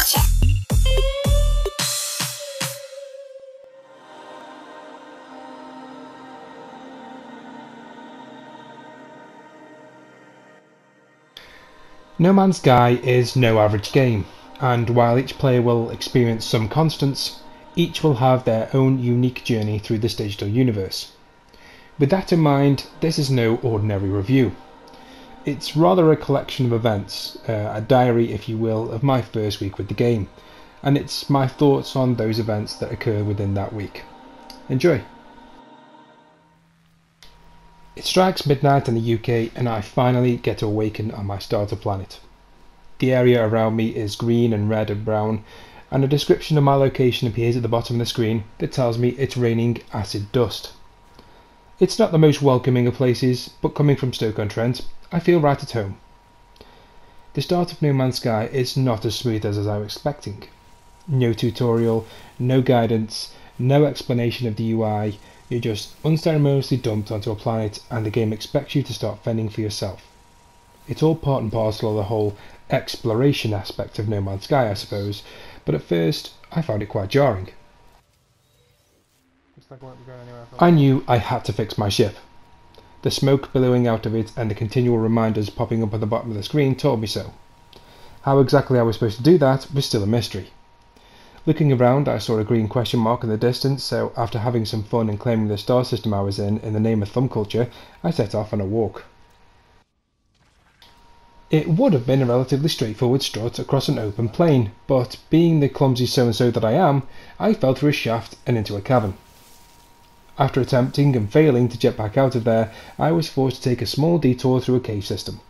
Culture. No Man's Sky is no average game, and while each player will experience some constants, each will have their own unique journey through this digital universe. With that in mind, this is no ordinary review. It's rather a collection of events, a diary if you will, of my first week with the game, and it's my thoughts on those events that occur within that week. Enjoy! It strikes midnight in the UK and I finally get to awaken on my starter planet. The area around me is green and red and brown, and a description of my location appears at the bottom of the screen that tells me it's raining acid dust. It's not the most welcoming of places, but coming from Stoke-on-Trent, I feel right at home. The start of No Man's Sky is not as smooth as I was expecting. No tutorial, no guidance, no explanation of the UI. You're just unceremoniously dumped onto a planet and the game expects you to start fending for yourself. It's all part and parcel of the whole exploration aspect of No Man's Sky, I suppose, but at first I found it quite jarring. I knew I had to fix my ship. The smoke billowing out of it and the continual reminders popping up at the bottom of the screen told me so. How exactly I was supposed to do that was still a mystery. Looking around, I saw a green question mark in the distance, so after having some fun and claiming the star system I was in the name of thumb culture, I set off on a walk. It would have been a relatively straightforward strut across an open plain, but being the clumsy so-and-so that I am, I fell through a shaft and into a cavern. After attempting and failing to jet back out of there, I was forced to take a small detour through a cave system.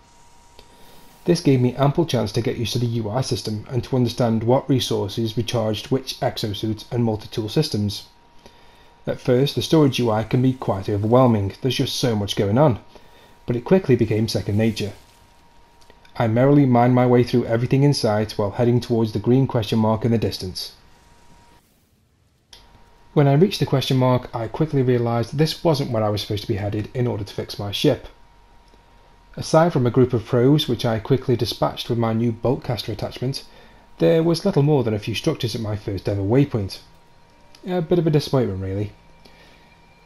This gave me ample chance to get used to the UI system and to understand what resources recharged which exosuit and multi-tool systems. At first, the storage UI can be quite overwhelming, there's just so much going on, but it quickly became second nature. I merrily mined my way through everything in sight while heading towards the green question mark in the distance. When I reached the question mark, I quickly realised this wasn't where I was supposed to be headed in order to fix my ship. Aside from a group of pros which I quickly dispatched with my new boltcaster attachment, there was little more than a few structures at my first ever waypoint. A bit of a disappointment really.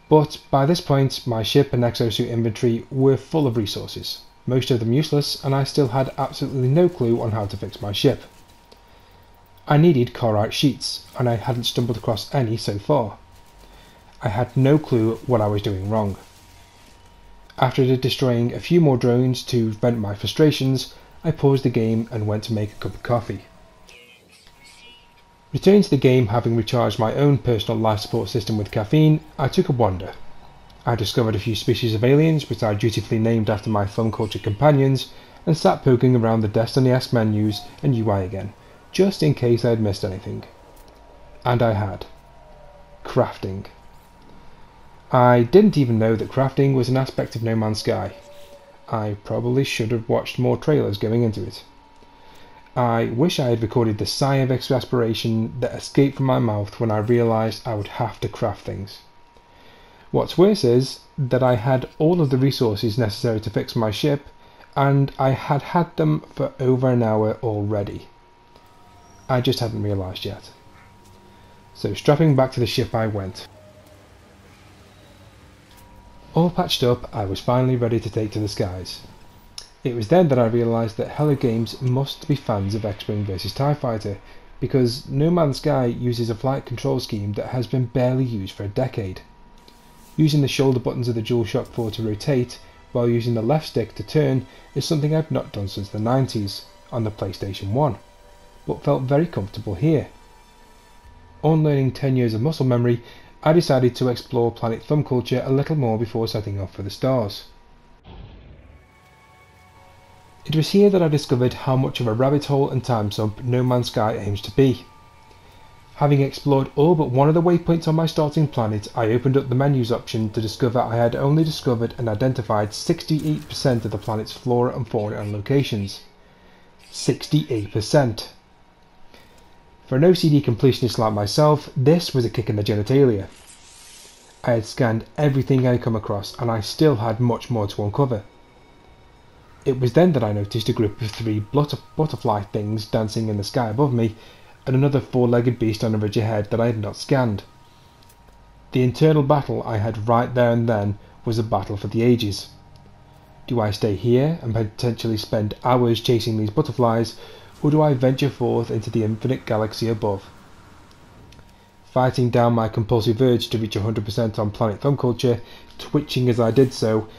But by this point my ship and exosuit inventory were full of resources, most of them useless, and I still had absolutely no clue on how to fix my ship. I needed Carite sheets, and I hadn't stumbled across any so far. I had no clue what I was doing wrong. After destroying a few more drones to vent my frustrations, I paused the game and went to make a cup of coffee. Returning to the game, having recharged my own personal life support system with caffeine, I took a wander. I discovered a few species of aliens which I dutifully named after my thumb culture companions, and sat poking around the Destiny-esque menus and UI again, just in case I had missed anything. And I had. Crafting. I didn't even know that crafting was an aspect of No Man's Sky. I probably should have watched more trailers going into it. I wish I had recorded the sigh of exasperation that escaped from my mouth when I realised I would have to craft things. What's worse is that I had all of the resources necessary to fix my ship, and I had had them for over an hour already. I just hadn't realised yet. So strapping back to the ship I went. All patched up, I was finally ready to take to the skies. It was then that I realised that Hello Games must be fans of X-Wing vs TIE Fighter, because No Man's Sky uses a flight control scheme that has been barely used for a decade. Using the shoulder buttons of the DualShock 4 to rotate, while using the left stick to turn, is something I've not done since the 90s, on the PlayStation 1, but felt very comfortable here. Unlearning 10 years of muscle memory, I decided to explore planet thumb culture a little more before setting off for the stars. It was here that I discovered how much of a rabbit hole and time sump No Man's Sky aims to be. Having explored all but one of the waypoints on my starting planet, I opened up the menus option to discover I had only discovered and identified 68% of the planet's flora and fauna and locations. 68%! For an OCD completionist like myself, this was a kick in the genitalia. I had scanned everything I had come across, and I still had much more to uncover. It was then that I noticed a group of 3 butterfly things dancing in the sky above me, and another 4-legged beast on a ridge ahead that I had not scanned. The internal battle I had right there and then was a battle for the ages. Do I stay here and potentially spend hours chasing these butterflies, or do I venture forth into the infinite galaxy above? Fighting down my compulsive urge to reach 100% on planet thumb culture, twitching as I did so,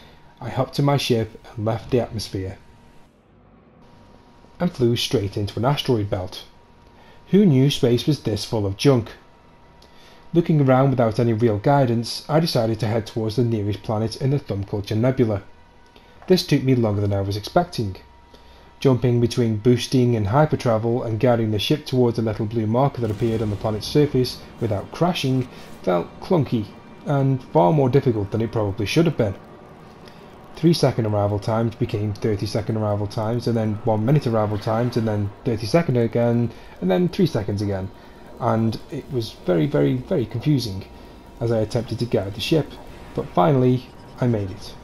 I hopped to my ship and left the atmosphere, and flew straight into an asteroid belt. Who knew space was this full of junk? Looking around without any real guidance, I decided to head towards the nearest planet in the Thumb Culture Nebula. This took me longer than I was expecting. Jumping between boosting and hypertravel and guiding the ship towards a little blue marker that appeared on the planet's surface without crashing felt clunky and far more difficult than it probably should have been. 3-second arrival times became 30-second arrival times, and then 1 minute arrival times, and then 30-second again, and then 3 seconds again, and it was very, very, very confusing as I attempted to guide the ship, but finally I made it.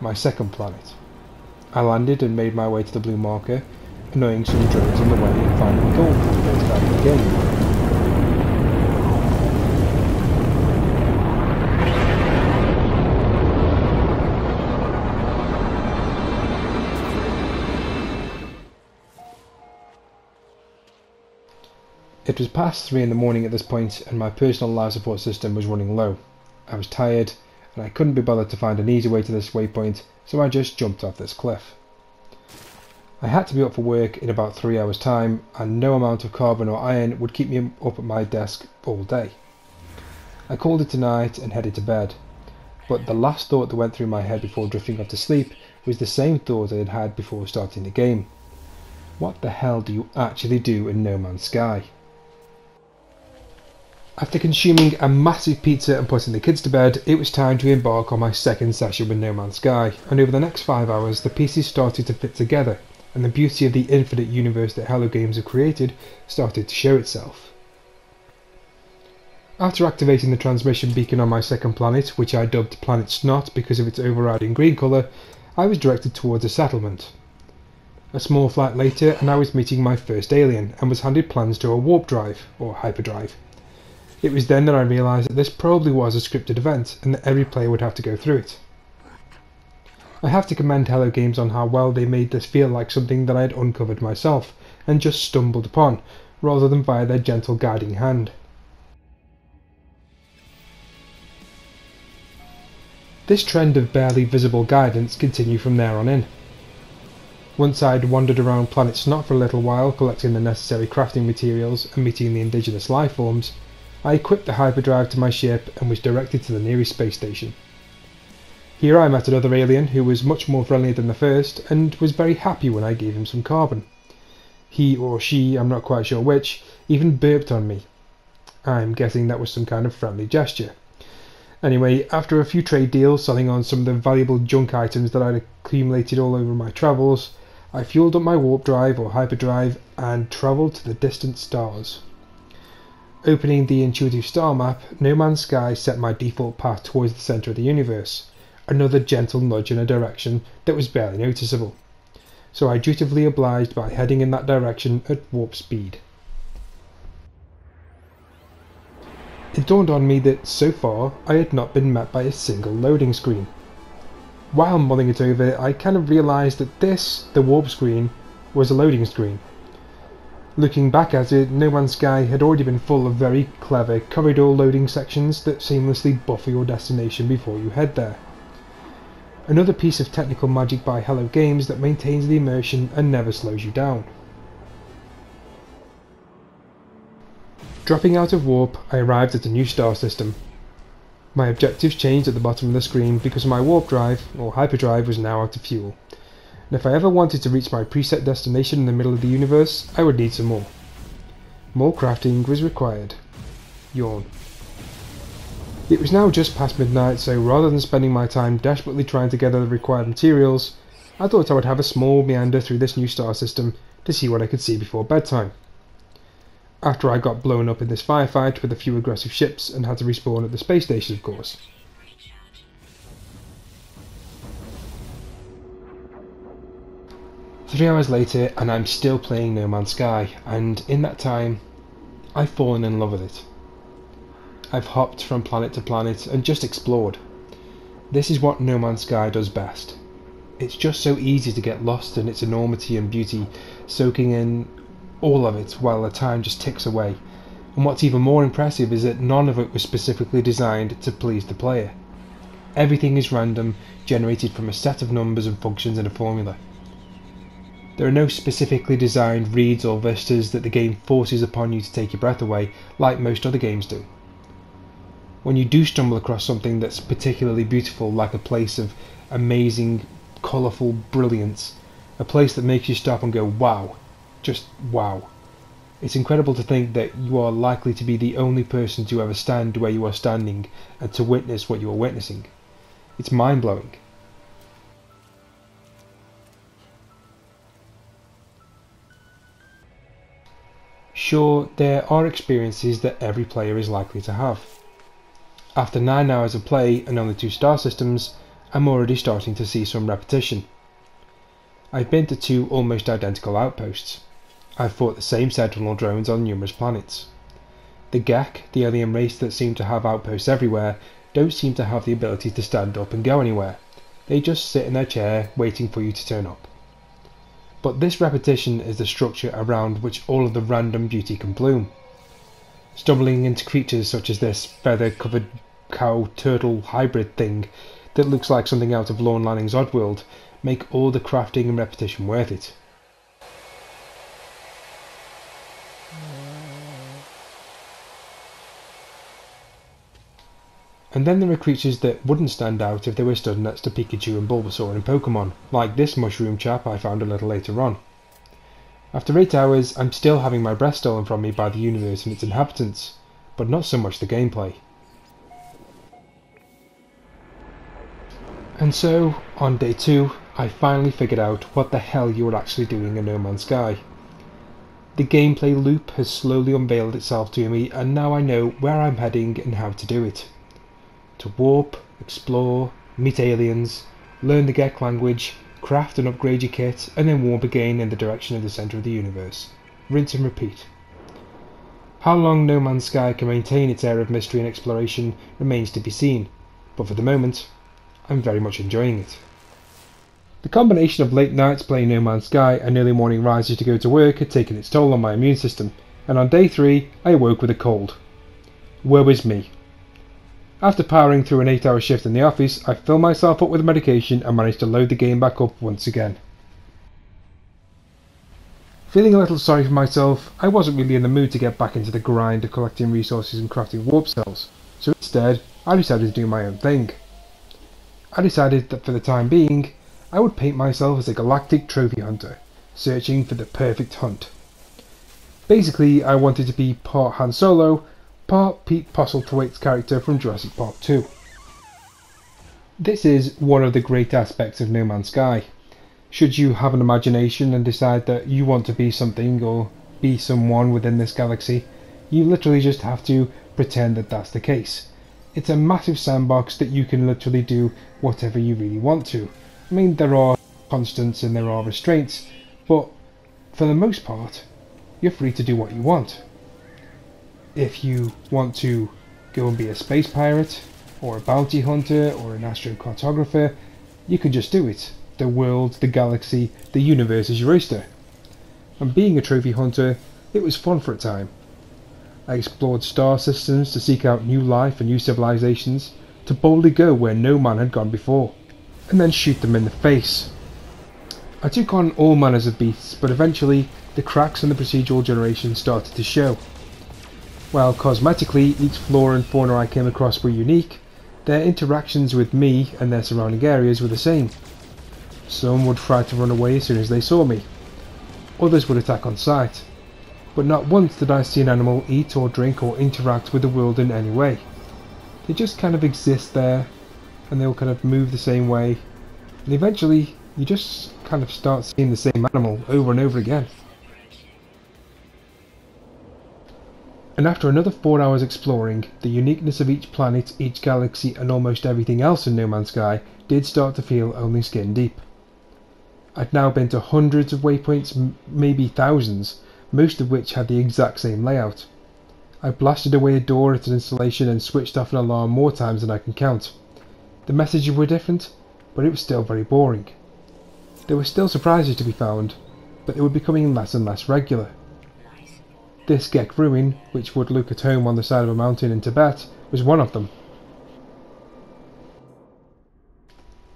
My second planet. I landed and made my way to the blue marker, annoying some drones on the way and finding gold for the first time in the game. It was past 3 in the morning at this point, and my personal life support system was running low. I was tired, and I couldn't be bothered to find an easy way to this waypoint, so I just jumped off this cliff. I had to be up for work in about 3 hours' time, and no amount of carbon or iron would keep me up at my desk all day. I called it a night and headed to bed, but the last thought that went through my head before drifting off to sleep was the same thought I had had before starting the game. What the hell do you actually do in No Man's Sky? After consuming a massive pizza and putting the kids to bed, it was time to embark on my second session with No Man's Sky, and over the next 5 hours the pieces started to fit together, and the beauty of the infinite universe that Hello Games have created started to show itself. After activating the transmission beacon on my second planet, which I dubbed Planet Snot because of its overriding green colour, I was directed towards a settlement. A small flight later and I was meeting my first alien, and was handed plans to a warp drive, or hyperdrive. It was then that I realised that this probably was a scripted event, and that every player would have to go through it. I have to commend Hello Games on how well they made this feel like something that I had uncovered myself, and just stumbled upon, rather than via their gentle guiding hand. This trend of barely visible guidance continued from there on in. Once I had wandered around Planet Snot for a little while, collecting the necessary crafting materials and meeting the indigenous lifeforms, I equipped the hyperdrive to my ship and was directed to the nearest space station. Here I met another alien who was much more friendly than the first, and was very happy when I gave him some carbon. He or she, I'm not quite sure which, even burped on me. I'm guessing that was some kind of friendly gesture. Anyway, after a few trade deals selling on some of the valuable junk items that I'd accumulated all over my travels, I fueled up my warp drive or hyperdrive and travelled to the distant stars. Opening the intuitive star map, No Man's Sky set my default path towards the centre of the universe, another gentle nudge in a direction that was barely noticeable, so I dutifully obliged by heading in that direction at warp speed. It dawned on me that, so far, I had not been met by a single loading screen. While mulling it over, I kind of realised that this, the warp screen, was a loading screen. Looking back at it, No Man's Sky had already been full of very clever corridor loading sections that seamlessly buffer your destination before you head there. Another piece of technical magic by Hello Games that maintains the immersion and never slows you down. Dropping out of warp, I arrived at a new star system. My objectives changed at the bottom of the screen because my warp drive, or hyperdrive, was now out of fuel. And if I ever wanted to reach my preset destination in the middle of the universe, I would need some more. More crafting was required. Yawn. It was now just past midnight, so rather than spending my time desperately trying to gather the required materials, I thought I would have a small meander through this new star system to see what I could see before bedtime. After I got blown up in this firefight with a few aggressive ships and had to respawn at the space station, of course. 3 hours later and I'm still playing No Man's Sky, and in that time I've fallen in love with it. I've hopped from planet to planet and just explored. This is what No Man's Sky does best. It's just so easy to get lost in its enormity and beauty, soaking in all of it while the time just ticks away. And what's even more impressive is that none of it was specifically designed to please the player. Everything is random, generated from a set of numbers and functions in a formula. There are no specifically designed reads or vistas that the game forces upon you to take your breath away, like most other games do. When you do stumble across something that's particularly beautiful, like a place of amazing, colourful brilliance, a place that makes you stop and go, wow, just wow. It's incredible to think that you are likely to be the only person to ever stand where you are standing and to witness what you are witnessing. It's mind-blowing. Sure, there are experiences that every player is likely to have. After 9 hours of play and only 2 star systems, I'm already starting to see some repetition. I've been to 2 almost identical outposts. I've fought the same sentinel drones on numerous planets. The Gek, the alien race that seem to have outposts everywhere, don't seem to have the ability to stand up and go anywhere. They just sit in their chair waiting for you to turn up. But this repetition is the structure around which all of the random beauty can bloom. Stumbling into creatures such as this feather-covered cow-turtle hybrid thing that looks like something out of Lorne Lanning's Oddworld make all the crafting and repetition worth it. And then there are creatures that wouldn't stand out if they were stood next to Pikachu and Bulbasaur in Pokemon, like this mushroom chap I found a little later on. After 8 hours, I'm still having my breath stolen from me by the universe and its inhabitants, but not so much the gameplay. And so, on day 2, I finally figured out what the hell you were actually doing in No Man's Sky. The gameplay loop has slowly unveiled itself to me, and now I know where I'm heading and how to do it. To warp, explore, meet aliens, learn the Gek language, craft and upgrade your kit, and then warp again in the direction of the centre of the universe. Rinse and repeat. How long No Man's Sky can maintain its air of mystery and exploration remains to be seen, but for the moment, I'm very much enjoying it. The combination of late nights playing No Man's Sky and early morning rises to go to work had taken its toll on my immune system, and on day 3 I awoke with a cold. Woe is me. After powering through an 8-hour shift in the office, I filled myself up with medication and managed to load the game back up once again. Feeling a little sorry for myself, I wasn't really in the mood to get back into the grind of collecting resources and crafting warp cells, so instead I decided to do my own thing. I decided that for the time being, I would paint myself as a galactic trophy hunter, searching for the perfect hunt. Basically, I wanted to be part Han Solo, part Pete Postlethwaite's character from Jurassic Park 2. This is one of the great aspects of No Man's Sky. Should you have an imagination and decide that you want to be something or be someone within this galaxy, you literally just have to pretend that that's the case. It's a massive sandbox that you can literally do whatever you really want to. I mean, there are constants and there are restraints, but for the most part, you're free to do what you want. If you want to go and be a space pirate, or a bounty hunter, or an astrocartographer, you can just do it. The world, the galaxy, the universe is your oyster. And being a trophy hunter, it was fun for a time. I explored star systems to seek out new life and new civilizations, to boldly go where no man had gone before, and then shoot them in the face. I took on all manners of beasts, but eventually the cracks in the procedural generation started to show. While cosmetically each flora and fauna I came across were unique, their interactions with me and their surrounding areas were the same. Some would try to run away as soon as they saw me. Others would attack on sight. But not once did I see an animal eat or drink or interact with the world in any way. They just kind of exist there, and they'll kind of move the same way, and eventually you just kind of start seeing the same animal over and over again. And after another 4 hours exploring, the uniqueness of each planet, each galaxy and almost everything else in No Man's Sky did start to feel only skin deep. I'd now been to hundreds of waypoints, maybe thousands, most of which had the exact same layout. I blasted away a door at an installation and switched off an alarm more times than I can count. The messages were different, but it was still very boring. There were still surprises to be found, but they were becoming less and less regular. This Gek ruin, which would look at home on the side of a mountain in Tibet, was one of them.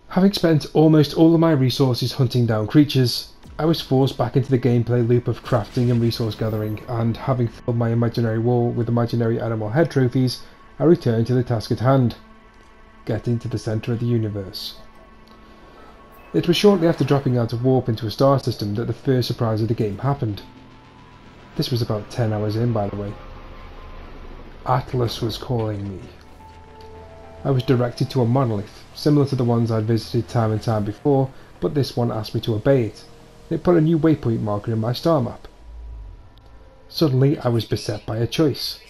Having spent almost all of my resources hunting down creatures, I was forced back into the gameplay loop of crafting and resource gathering, and having filled my imaginary wall with imaginary animal head trophies, I returned to the task at hand: getting to the centre of the universe. It was shortly after dropping out of warp into a star system that the first surprise of the game happened. This was about 10 hours in, by the way. Atlas was calling me. I was directed to a monolith, similar to the ones I'd visited time and time before, but this one asked me to obey it. It put a new waypoint marker in my star map. Suddenly I was beset by a choice.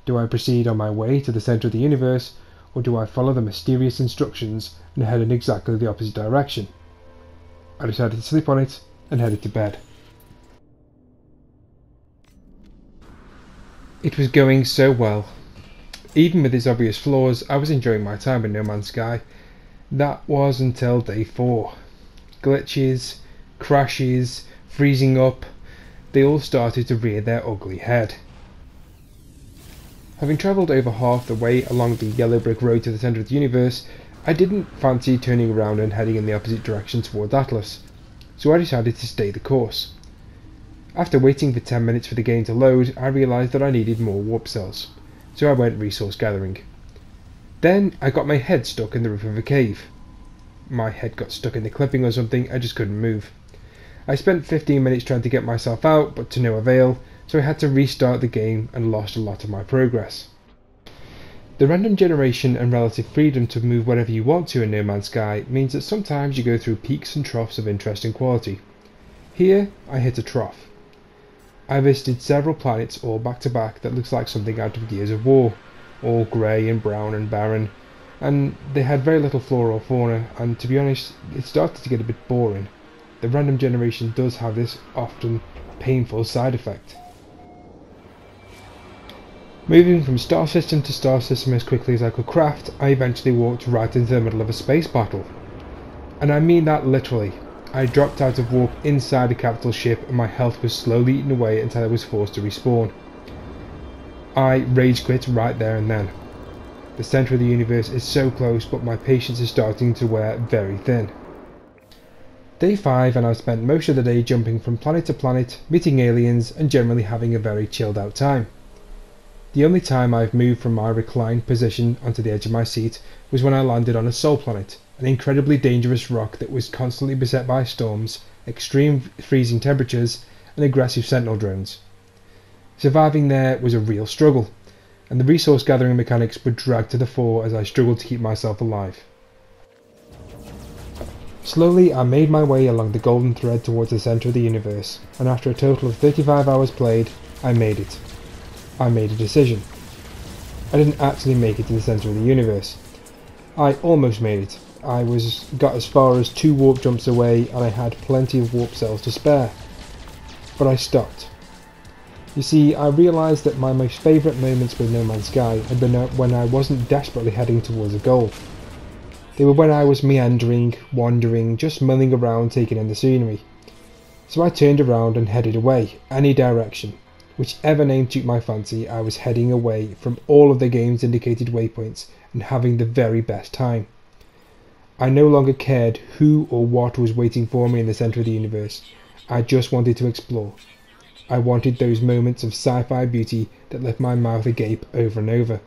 Do I proceed on my way to the centre of the universe, or do I follow the mysterious instructions and head in exactly the opposite direction? I decided to sleep on it and headed to bed. It was going so well. Even with its obvious flaws, I was enjoying my time in No Man's Sky. That was until day 4. Glitches, crashes, freezing up, they all started to rear their ugly head. Having travelled over half the way along the yellow brick road to the centre of the universe, I didn't fancy turning around and heading in the opposite direction towards Atlas, so I decided to stay the course. After waiting for 10 minutes for the game to load, I realised that I needed more warp cells, so I went resource gathering. Then I got my head stuck in the roof of a cave. My head got stuck in the clipping or something, I just couldn't move. I spent 15 minutes trying to get myself out, but to no avail, so I had to restart the game and lost a lot of my progress. The random generation and relative freedom to move wherever you want to in No Man's Sky means that sometimes you go through peaks and troughs of interest and quality. Here, I hit a trough. I visited several planets all back to back that looks like something out of Gears of War, all grey and brown and barren, and they had very little flora or fauna, and to be honest, it started to get a bit boring. The random generation does have this often painful side effect. Moving from star system to star system as quickly as I could craft, I eventually walked right into the middle of a space battle. And I mean that literally. I dropped out of warp inside a capital ship and my health was slowly eaten away until I was forced to respawn. I rage quit right there and then. The centre of the universe is so close, but my patience is starting to wear very thin. Day 5, and I've spent most of the day jumping from planet to planet, meeting aliens and generally having a very chilled out time. The only time I've moved from my reclined position onto the edge of my seat was when I landed on a Sol planet, an incredibly dangerous rock that was constantly beset by storms, extreme freezing temperatures and aggressive sentinel drones. Surviving there was a real struggle, and the resource gathering mechanics were dragged to the fore as I struggled to keep myself alive. Slowly I made my way along the golden thread towards the centre of the universe, and after a total of 35 hours played, I made it. I made a decision. I didn't actually make it to the centre of the universe. I almost made it. I got as far as 2 warp jumps away and I had plenty of warp cells to spare. But I stopped. You see, I realised that my most favourite moments with No Man's Sky had been when I wasn't desperately heading towards a goal. They were when I was meandering, wandering, just milling around taking in the scenery. So I turned around and headed away, any direction. Whichever name took my fancy, I was heading away from all of the game's indicated waypoints and having the very best time. I no longer cared who or what was waiting for me in the centre of the universe. I just wanted to explore. I wanted those moments of sci-fi beauty that left my mouth agape over and over.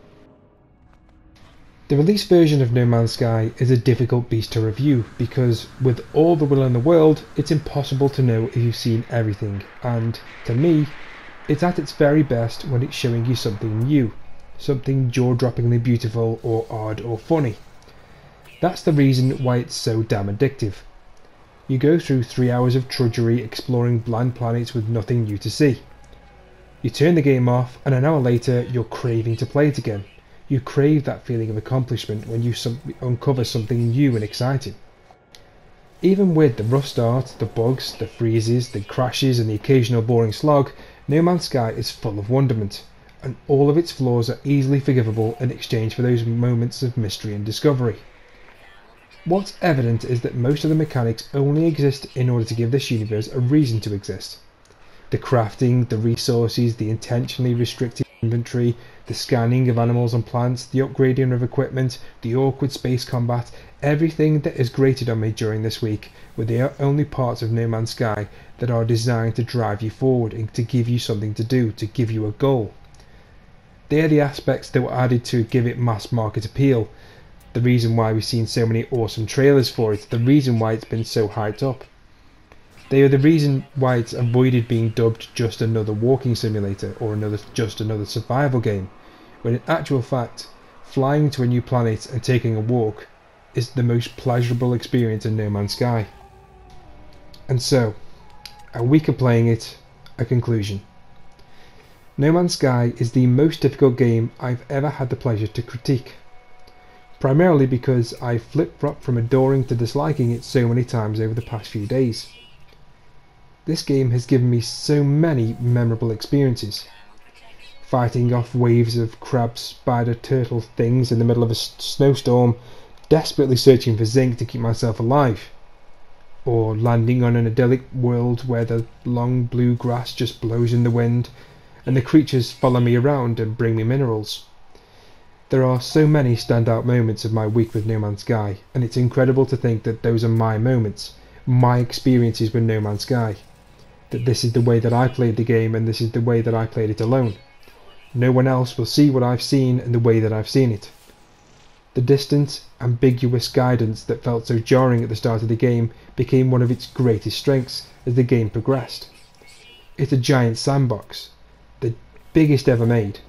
The release version of No Man's Sky is a difficult beast to review because, with all the will in the world, it's impossible to know if you've seen everything, and, to me, it's at its very best when it's showing you something new, something jaw-droppingly beautiful or odd or funny. That's the reason why it's so damn addictive. You go through 3 hours of trudgery exploring bland planets with nothing new to see. You turn the game off and an hour later you're craving to play it again. You crave that feeling of accomplishment when you uncover something new and exciting. Even with the rough start, the bugs, the freezes, the crashes and the occasional boring slog, No Man's Sky is full of wonderment, and all of its flaws are easily forgivable in exchange for those moments of mystery and discovery. What's evident is that most of the mechanics only exist in order to give this universe a reason to exist. The crafting, the resources, the intentionally restricted inventory, the scanning of animals and plants, the upgrading of equipment, the awkward space combat, everything that has grated on me during this week were the only parts of No Man's Sky that are designed to drive you forward and to give you something to do, to give you a goal. They are the aspects that were added to give it mass market appeal, the reason why we've seen so many awesome trailers for it, the reason why it's been so hyped up. They are the reason why it's avoided being dubbed just another walking simulator or just another survival game, when in actual fact, flying to a new planet and taking a walk is the most pleasurable experience in No Man's Sky. And so, a week of playing it, a conclusion. No Man's Sky is the most difficult game I've ever had the pleasure to critique, primarily because I flip-flopped from adoring to disliking it so many times over the past few days. This game has given me so many memorable experiences. Fighting off waves of crab, spider, turtle things in the middle of a snowstorm, desperately searching for zinc to keep myself alive. Or landing on an idyllic world where the long blue grass just blows in the wind, and the creatures follow me around and bring me minerals. There are so many standout moments of my week with No Man's Sky, and it's incredible to think that those are my moments, my experiences with No Man's Sky. That this is the way that I played the game and this is the way that I played it alone. No one else will see what I've seen and the way that I've seen it. The distant, ambiguous guidance that felt so jarring at the start of the game became one of its greatest strengths as the game progressed. It's a giant sandbox, the biggest ever made,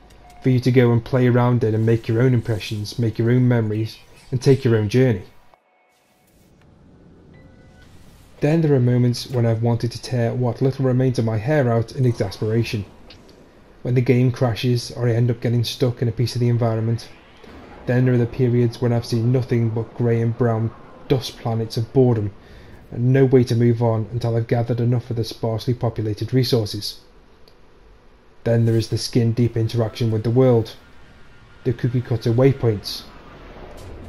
for you to go and play around in and make your own impressions, make your own memories, and take your own journey. Then there are moments when I've wanted to tear what little remains of my hair out in exasperation. When the game crashes or I end up getting stuck in a piece of the environment. Then there are the periods when I've seen nothing but grey and brown dust planets of boredom and no way to move on until I've gathered enough of the sparsely populated resources. Then there is the skin-deep interaction with the world, the cookie-cutter waypoints,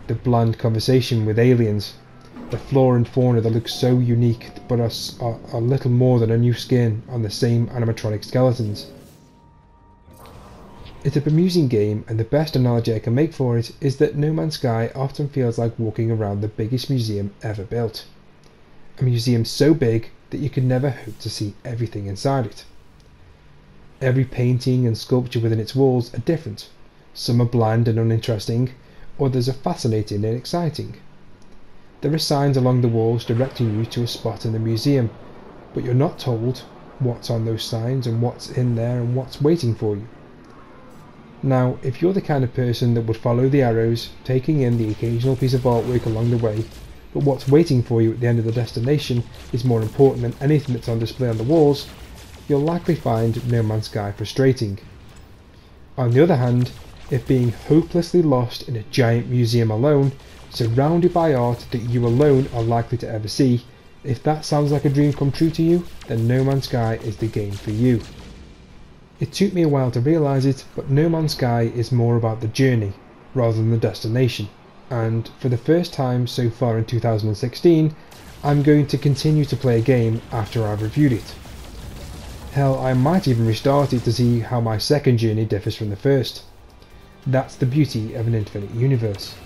the bland conversation with aliens, the flora and fauna that look so unique but are little more than a new skin on the same animatronic skeletons. It's a bemusing game, and the best analogy I can make for it is that No Man's Sky often feels like walking around the biggest museum ever built. A museum so big that you can never hope to see everything inside it. Every painting and sculpture within its walls are different. Some are bland and uninteresting, others are fascinating and exciting. There are signs along the walls directing you to a spot in the museum, but you're not told what's on those signs and what's in there and what's waiting for you. Now, if you're the kind of person that would follow the arrows, taking in the occasional piece of artwork along the way, but what's waiting for you at the end of the destination is more important than anything that's on display on the walls, you'll likely find No Man's Sky frustrating. On the other hand, if being hopelessly lost in a giant museum alone, surrounded by art that you alone are likely to ever see, if that sounds like a dream come true to you, then No Man's Sky is the game for you. It took me a while to realise it, but No Man's Sky is more about the journey rather than the destination, and for the first time so far in 2016, I'm going to continue to play a game after I've reviewed it. Hell, I might even restart it to see how my second journey differs from the first. That's the beauty of an infinite universe.